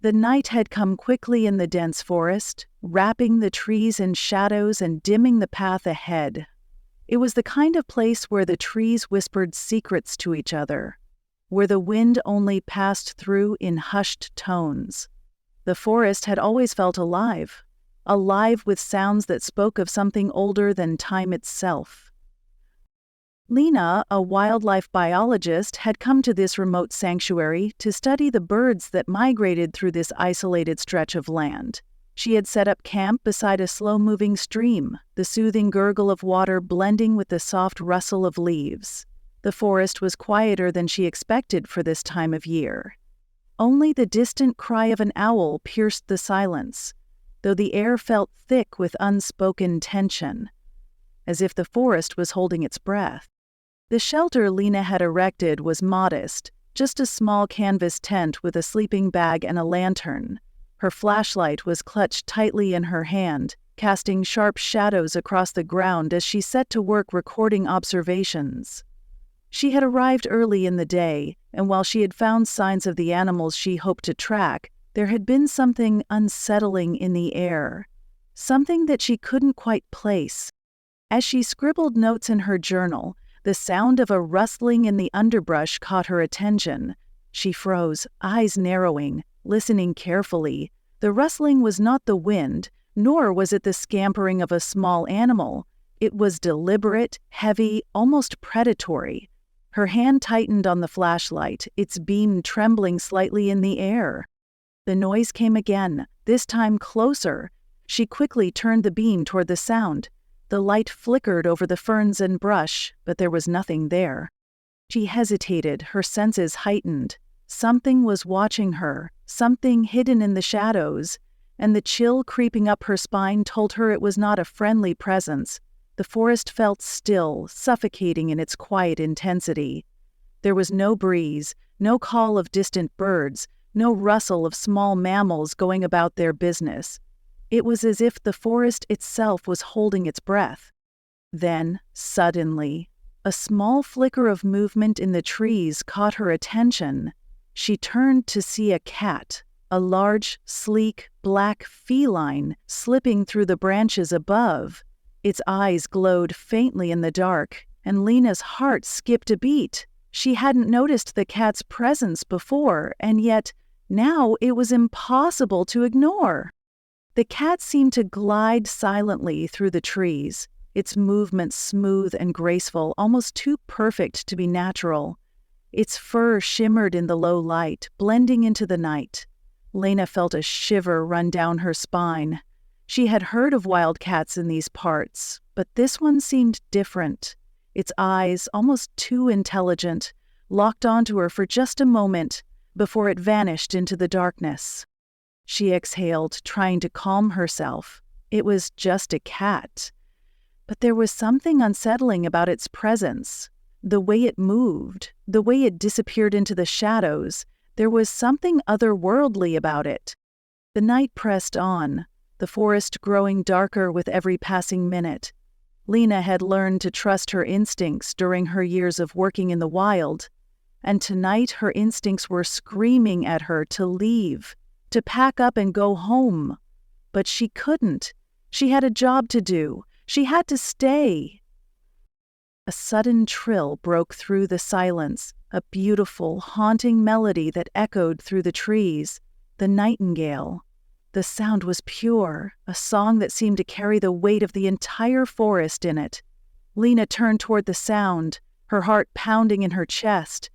The night had come quickly in the dense forest, wrapping the trees in shadows and dimming the path ahead. It was the kind of place where the trees whispered secrets to each other, where the wind only passed through in hushed tones. The forest had always felt alive, alive with sounds that spoke of something older than time itself. Lena, a wildlife biologist, had come to this remote sanctuary to study the birds that migrated through this isolated stretch of land. She had set up camp beside a slow-moving stream, the soothing gurgle of water blending with the soft rustle of leaves. The forest was quieter than she expected for this time of year. Only the distant cry of an owl pierced the silence, though the air felt thick with unspoken tension, as if the forest was holding its breath. The shelter Lena had erected was modest, just a small canvas tent with a sleeping bag and a lantern. Her flashlight was clutched tightly in her hand, casting sharp shadows across the ground as she set to work recording observations. She had arrived early in the day, and while she had found signs of the animals she hoped to track, there had been something unsettling in the air, something that she couldn't quite place. As she scribbled notes in her journal, the sound of a rustling in the underbrush caught her attention. She froze, eyes narrowing, listening carefully. The rustling was not the wind, nor was it the scampering of a small animal. It was deliberate, heavy, almost predatory. Her hand tightened on the flashlight, its beam trembling slightly in the air. The noise came again, this time closer. She quickly turned the beam toward the sound. The light flickered over the ferns and brush, but there was nothing there. She hesitated, her senses heightened. Something was watching her, something hidden in the shadows, and the chill creeping up her spine told her it was not a friendly presence. The forest felt still, suffocating in its quiet intensity. There was no breeze, no call of distant birds, no rustle of small mammals going about their business. It was as if the forest itself was holding its breath. Then, suddenly, a small flicker of movement in the trees caught her attention. She turned to see a cat, a large, sleek, black feline slipping through the branches above. Its eyes glowed faintly in the dark, and Lena's heart skipped a beat. She hadn't noticed the cat's presence before, and yet, now it was impossible to ignore. The cat seemed to glide silently through the trees, its movements smooth and graceful, almost too perfect to be natural. Its fur shimmered in the low light, blending into the night. Lena felt a shiver run down her spine. She had heard of wild cats in these parts, but this one seemed different. Its eyes, almost too intelligent, locked onto her for just a moment before it vanished into the darkness. She exhaled, trying to calm herself. It was just a cat. But there was something unsettling about its presence. The way it moved, the way it disappeared into the shadows, there was something otherworldly about it. The night pressed on, the forest growing darker with every passing minute. Lena had learned to trust her instincts during her years of working in the wild, and tonight her instincts were screaming at her to leave, to pack up and go home. But she couldn't. She had a job to do. She had to stay. A sudden trill broke through the silence, a beautiful, haunting melody that echoed through the trees. The nightingale. The sound was pure, a song that seemed to carry the weight of the entire forest in it. Lena turned toward the sound, her heart pounding in her chest.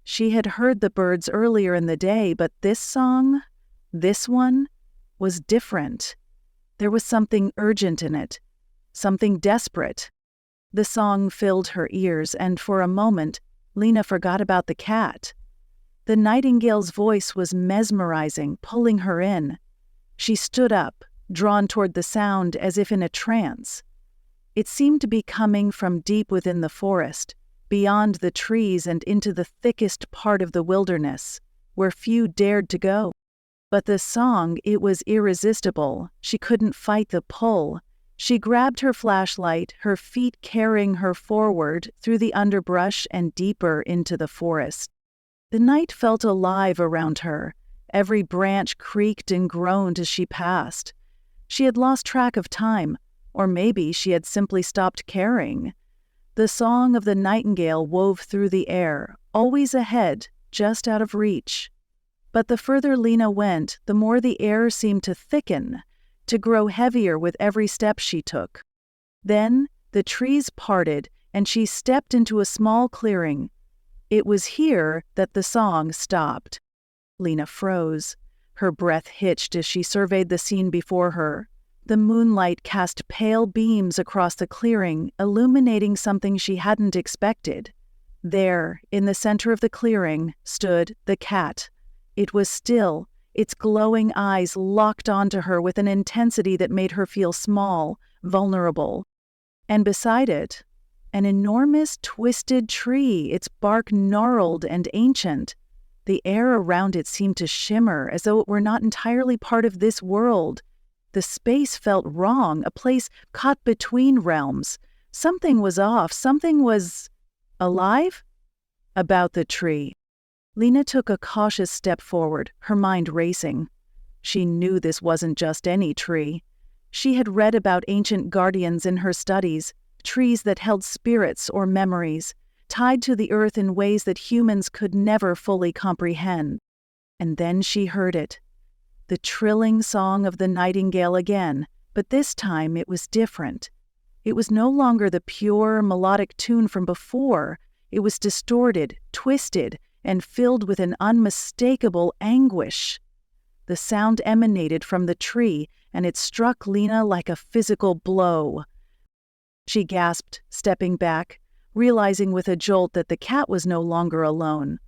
She had heard the birds earlier in the day, but this song, this one, was different. There was something urgent in it, something desperate. The song filled her ears, and for a moment, Lena forgot about the cat. The nightingale's voice was mesmerizing, pulling her in. She stood up, drawn toward the sound as if in a trance. It seemed to be coming from deep within the forest, beyond the trees and into the thickest part of the wilderness, where few dared to go. But the song, it was irresistible. She couldn't fight the pull. She grabbed her flashlight, her feet carrying her forward through the underbrush and deeper into the forest. The night felt alive around her. Every branch creaked and groaned as she passed. She had lost track of time, or maybe she had simply stopped caring. The song of the nightingale wove through the air, always ahead, just out of reach. But the further Lena went, the more the air seemed to thicken, to grow heavier with every step she took. Then the trees parted, and she stepped into a small clearing. It was here that the song stopped. Lena froze. Her breath hitched as she surveyed the scene before her. The moonlight cast pale beams across the clearing, illuminating something she hadn't expected. There, in the center of the clearing, stood the cat. It was still, its glowing eyes locked onto her with an intensity that made her feel small, vulnerable. And beside it, an enormous twisted tree, its bark gnarled and ancient. The air around it seemed to shimmer as though it were not entirely part of this world. The space felt wrong, a place caught between realms. Something was off, something was alive? About the tree. Lena took a cautious step forward, her mind racing. She knew this wasn't just any tree. She had read about ancient guardians in her studies, trees that held spirits or memories, tied to the earth in ways that humans could never fully comprehend. And then she heard it. The trilling song of the nightingale again, but this time it was different. It was no longer the pure, melodic tune from before. It was distorted, twisted, and filled with an unmistakable anguish. The sound emanated from the tree, and it struck Lena like a physical blow. She gasped, stepping back, realizing with a jolt that the cat was no longer alone.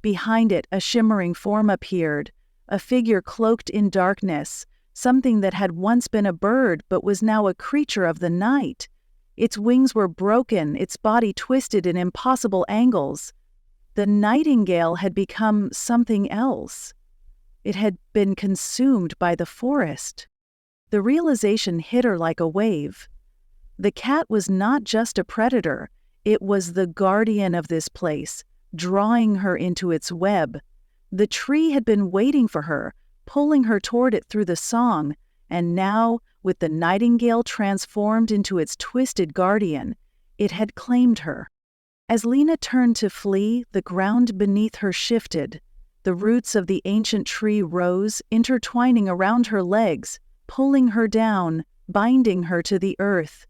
Behind it, a shimmering form appeared, a figure cloaked in darkness, something that had once been a bird but was now a creature of the night. Its wings were broken, its body twisted in impossible angles. The nightingale had become something else. It had been consumed by the forest. The realization hit her like a wave. The cat was not just a predator, it was the guardian of this place, drawing her into its web. The tree had been waiting for her, pulling her toward it through the song, and now, with the nightingale transformed into its twisted guardian, it had claimed her. As Lena turned to flee, the ground beneath her shifted. The roots of the ancient tree rose, intertwining around her legs, pulling her down, binding her to the earth.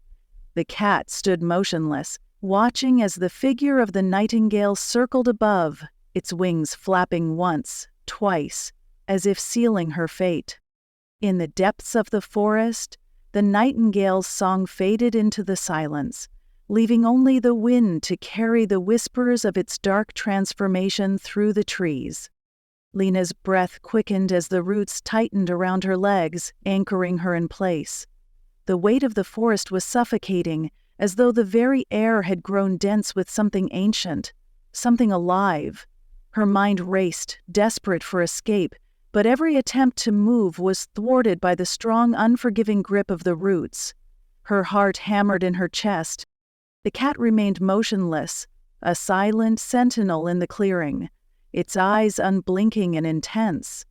The cat stood motionless, watching as the figure of the nightingale circled above, its wings flapping once, twice, as if sealing her fate. In the depths of the forest, the nightingale's song faded into the silence, leaving only the wind to carry the whispers of its dark transformation through the trees. Lena's breath quickened as the roots tightened around her legs, anchoring her in place. The weight of the forest was suffocating, as though the very air had grown dense with something ancient, something alive. Her mind raced, desperate for escape, but every attempt to move was thwarted by the strong, unforgiving grip of the roots. Her heart hammered in her chest. The cat remained motionless, a silent sentinel in the clearing, its eyes unblinking and intense.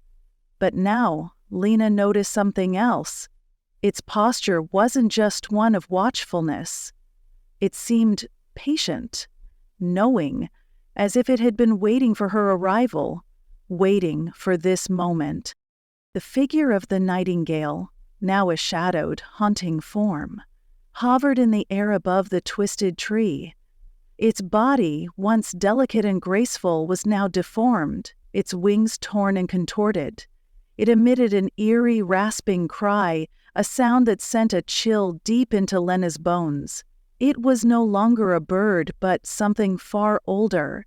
But now, Lena noticed something else. Its posture wasn't just one of watchfulness. It seemed patient, knowing, as if it had been waiting for her arrival, waiting for this moment. The figure of the nightingale, now a shadowed, haunting form, hovered in the air above the twisted tree. Its body, once delicate and graceful, was now deformed, its wings torn and contorted. It emitted an eerie, rasping cry, a sound that sent a chill deep into Lena's bones. It was no longer a bird, but something far older,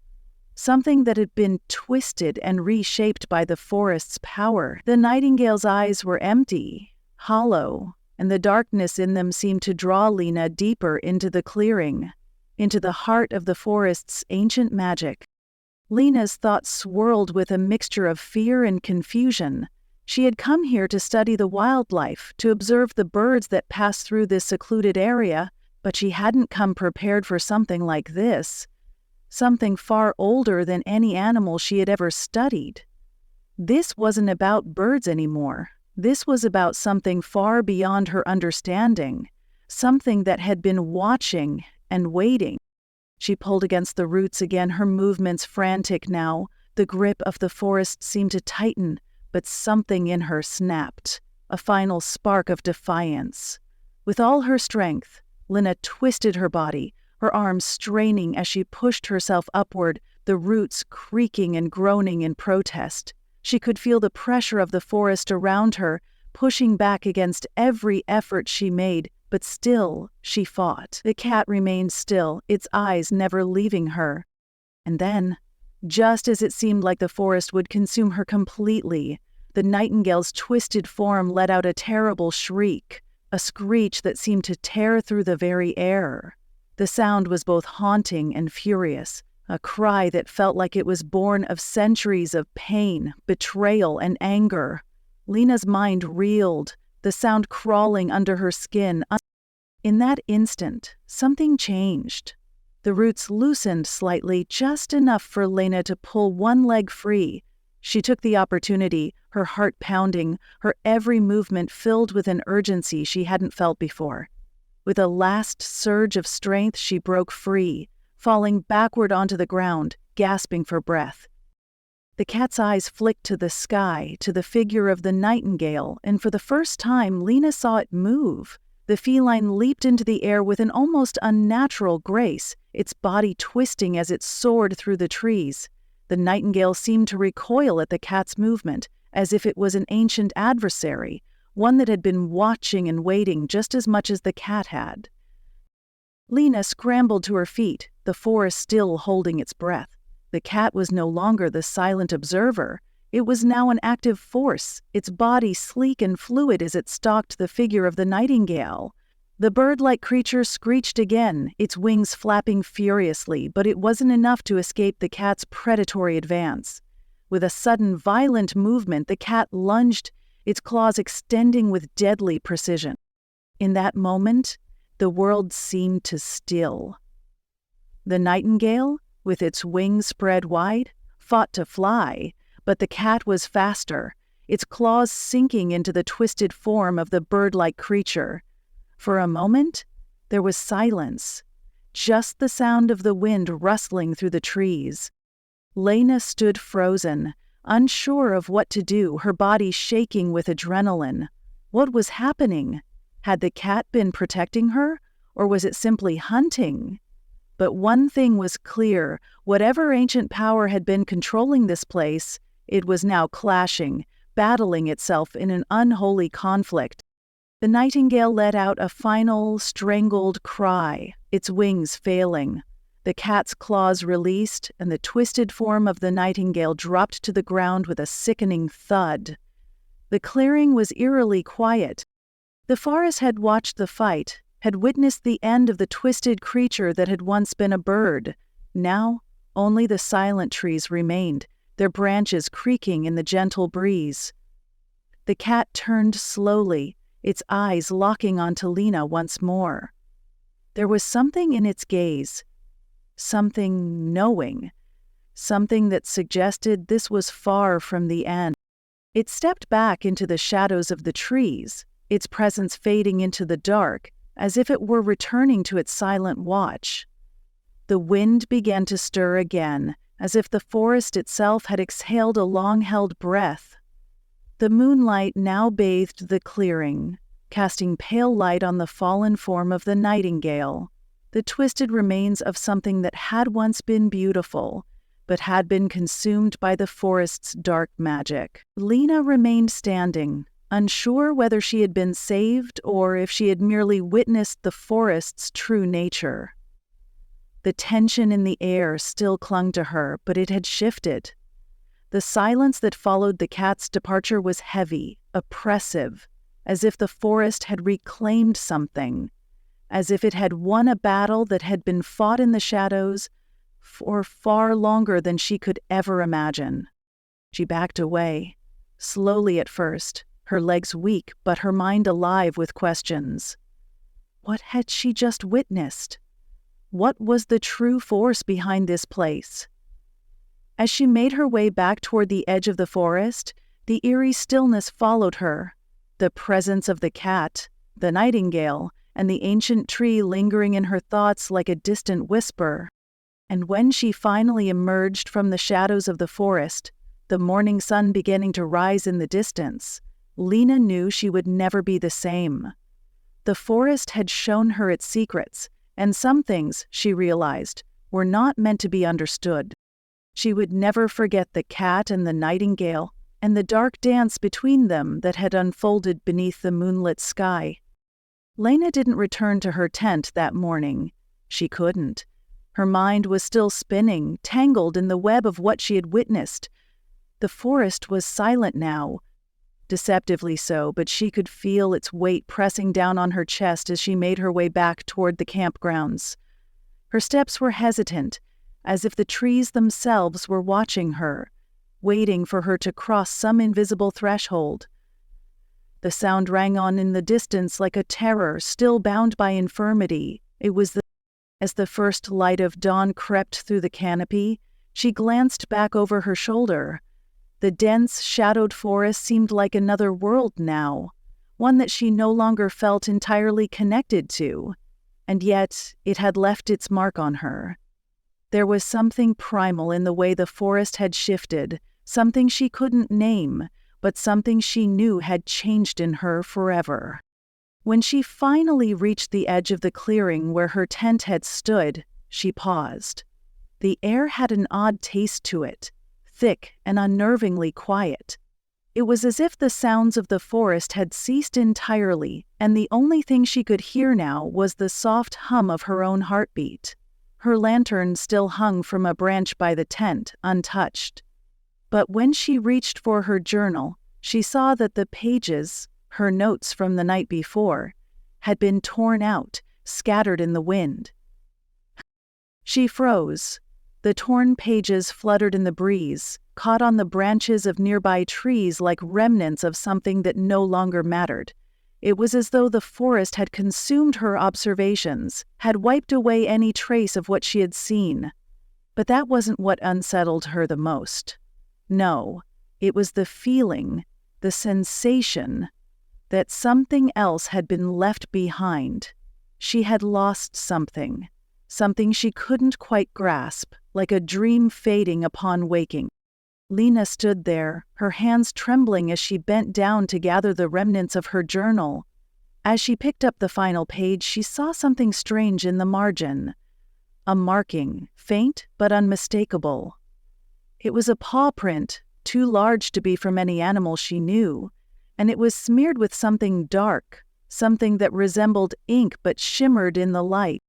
something that had been twisted and reshaped by the forest's power. The nightingale's eyes were empty, hollow, and the darkness in them seemed to draw Lena deeper into the clearing, into the heart of the forest's ancient magic. Lena's thoughts swirled with a mixture of fear and confusion. She had come here to study the wildlife, to observe the birds that passed through this secluded area, but she hadn't come prepared for something like this, something far older than any animal she had ever studied. This wasn't about birds anymore. This was about something far beyond her understanding, something that had been watching and waiting. She pulled against the roots again, her movements frantic now. The grip of the forest seemed to tighten, but something in her snapped, a final spark of defiance. With all her strength, Lena twisted her body, her arms straining as she pushed herself upward, the roots creaking and groaning in protest. She could feel the pressure of the forest around her, pushing back against every effort she made, but still she fought. The cat remained still, its eyes never leaving her. And then, just as it seemed like the forest would consume her completely, the nightingale's twisted form let out a terrible shriek, a screech that seemed to tear through the very air. The sound was both haunting and furious, a cry that felt like it was born of centuries of pain, betrayal, and anger. Lena's mind reeled, the sound crawling under her skin. In that instant, something changed. The roots loosened slightly, just enough for Lena to pull one leg free. She took the opportunity, her heart pounding, her every movement filled with an urgency she hadn't felt before. With a last surge of strength, she broke free, falling backward onto the ground, gasping for breath. The cat's eyes flicked to the sky, to the figure of the nightingale, and for the first time, Lena saw it move. The feline leaped into the air with an almost unnatural grace, its body twisting as it soared through the trees. The nightingale seemed to recoil at the cat's movement, as if it was an ancient adversary, one that had been watching and waiting just as much as the cat had. Lena scrambled to her feet, the forest still holding its breath. The cat was no longer the silent observer. It was now an active force, its body sleek and fluid as it stalked the figure of the nightingale. The bird-like creature screeched again, its wings flapping furiously, but it wasn't enough to escape the cat's predatory advance. With a sudden, violent movement, the cat lunged, its claws extending with deadly precision. In that moment, the world seemed to still. The nightingale, with its wings spread wide, fought to fly, but the cat was faster, its claws sinking into the twisted form of the bird-like creature. For a moment, there was silence, just the sound of the wind rustling through the trees. Lena stood frozen, unsure of what to do, her body shaking with adrenaline. What was happening? Had the cat been protecting her, or was it simply hunting? But one thing was clear, whatever ancient power had been controlling this place, it was now clashing, battling itself in an unholy conflict. The nightingale let out a final, strangled cry, its wings failing. The cat's claws released, and the twisted form of the nightingale dropped to the ground with a sickening thud. The clearing was eerily quiet. The forest had watched the fight, had witnessed the end of the twisted creature that had once been a bird. Now, only the silent trees remained, their branches creaking in the gentle breeze. The cat turned slowly, its eyes locking onto Lena once more. There was something in its gaze, something knowing, something that suggested this was far from the end. It stepped back into the shadows of the trees, its presence fading into the dark, as if it were returning to its silent watch. The wind began to stir again, as if the forest itself had exhaled a long-held breath. The moonlight now bathed the clearing, casting pale light on the fallen form of the nightingale, the twisted remains of something that had once been beautiful, but had been consumed by the forest's dark magic. Lena remained standing, unsure whether she had been saved or if she had merely witnessed the forest's true nature. The tension in the air still clung to her, but it had shifted. The silence that followed the cat's departure was heavy, oppressive, as if the forest had reclaimed something, as if it had won a battle that had been fought in the shadows for far longer than she could ever imagine. She backed away, slowly at first, her legs weak but her mind alive with questions. What had she just witnessed? What was the true force behind this place? As she made her way back toward the edge of the forest, the eerie stillness followed her. The presence of the cat, the nightingale, and the ancient tree lingering in her thoughts like a distant whisper. And when she finally emerged from the shadows of the forest, the morning sun beginning to rise in the distance, Lena knew she would never be the same. The forest had shown her its secrets, and some things, she realized, were not meant to be understood. She would never forget the cat and the nightingale, and the dark dance between them that had unfolded beneath the moonlit sky. Lena didn't return to her tent that morning. She couldn't. Her mind was still spinning, tangled in the web of what she had witnessed. The forest was silent now, deceptively so, but she could feel its weight pressing down on her chest as she made her way back toward the campgrounds. Her steps were hesitant, as if the trees themselves were watching her, waiting for her to cross some invisible threshold. The sound rang on in the distance like a terror still bound by infirmity. It was as the first light of dawn crept through the canopy, she glanced back over her shoulder. The dense, shadowed forest seemed like another world now, one that she no longer felt entirely connected to, and yet it had left its mark on her. There was something primal in the way the forest had shifted, something she couldn't name, but something she knew had changed in her forever. When she finally reached the edge of the clearing where her tent had stood, she paused. The air had an odd taste to it, thick and unnervingly quiet. It was as if the sounds of the forest had ceased entirely, and the only thing she could hear now was the soft hum of her own heartbeat. Her lantern still hung from a branch by the tent, untouched. But when she reached for her journal, she saw that the pages, her notes from the night before, had been torn out, scattered in the wind. She froze. The torn pages fluttered in the breeze, caught on the branches of nearby trees like remnants of something that no longer mattered. It was as though the forest had consumed her observations, had wiped away any trace of what she had seen. But that wasn't what unsettled her the most. No, it was the feeling, the sensation, that something else had been left behind. She had lost something, something she couldn't quite grasp, like a dream fading upon waking. Lena stood there, her hands trembling as she bent down to gather the remnants of her journal. As she picked up the final page, she saw something strange in the margin. A marking, faint but unmistakable. It was a paw print, too large to be from any animal she knew, and it was smeared with something dark, something that resembled ink but shimmered in the light.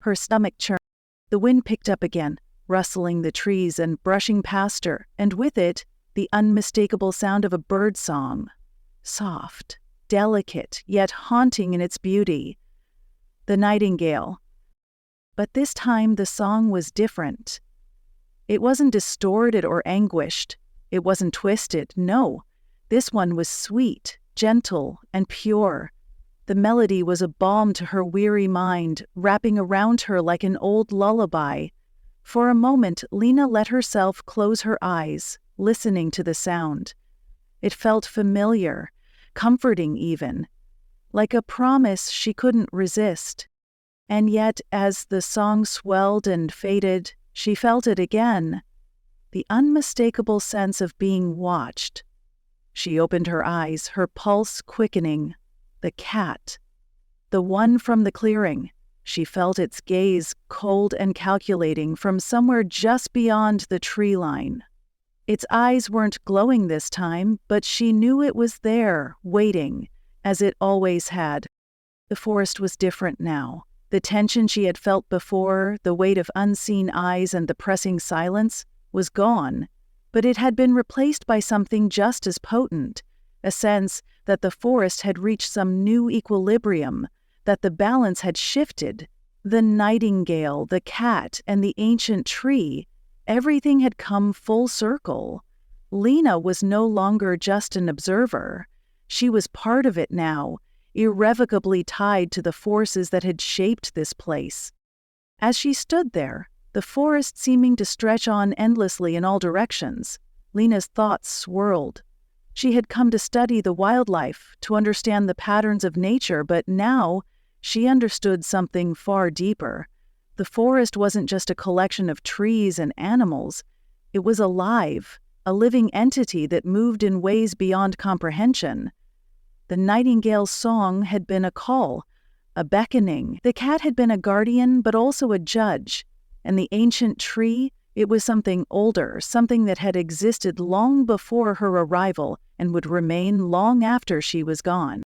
Her stomach churned. The wind picked up again, rustling the trees and brushing past her, and with it, the unmistakable sound of a bird song. Soft, delicate, yet haunting in its beauty. The nightingale. But this time the song was different. It wasn't distorted or anguished. It wasn't twisted, no. This one was sweet, gentle, and pure. The melody was a balm to her weary mind, wrapping around her like an old lullaby. For a moment, Lena let herself close her eyes, listening to the sound. It felt familiar, comforting even, like a promise she couldn't resist. And yet, as the song swelled and faded, she felt it again, the unmistakable sense of being watched. She opened her eyes, her pulse quickening. The cat. The one from the clearing. She felt its gaze, cold and calculating, from somewhere just beyond the tree line. Its eyes weren't glowing this time, but she knew it was there, waiting, as it always had. The forest was different now. The tension she had felt before, the weight of unseen eyes and the pressing silence, was gone, but it had been replaced by something just as potent, a sense that the forest had reached some new equilibrium, that the balance had shifted. The nightingale, the cat, and the ancient tree, everything had come full circle. Lena was no longer just an observer. She was part of it now, irrevocably tied to the forces that had shaped this place. As she stood there, the forest seeming to stretch on endlessly in all directions. Lena's thoughts swirled. She had come to study the wildlife, to understand the patterns of nature, but now she understood something far deeper. The forest wasn't just a collection of trees and animals. It was alive, a living entity that moved in ways beyond comprehension. The nightingale's song had been a call, a beckoning. The cat had been a guardian, but also a judge. And the ancient tree, it was something older, something that had existed long before her arrival and would remain long after she was gone.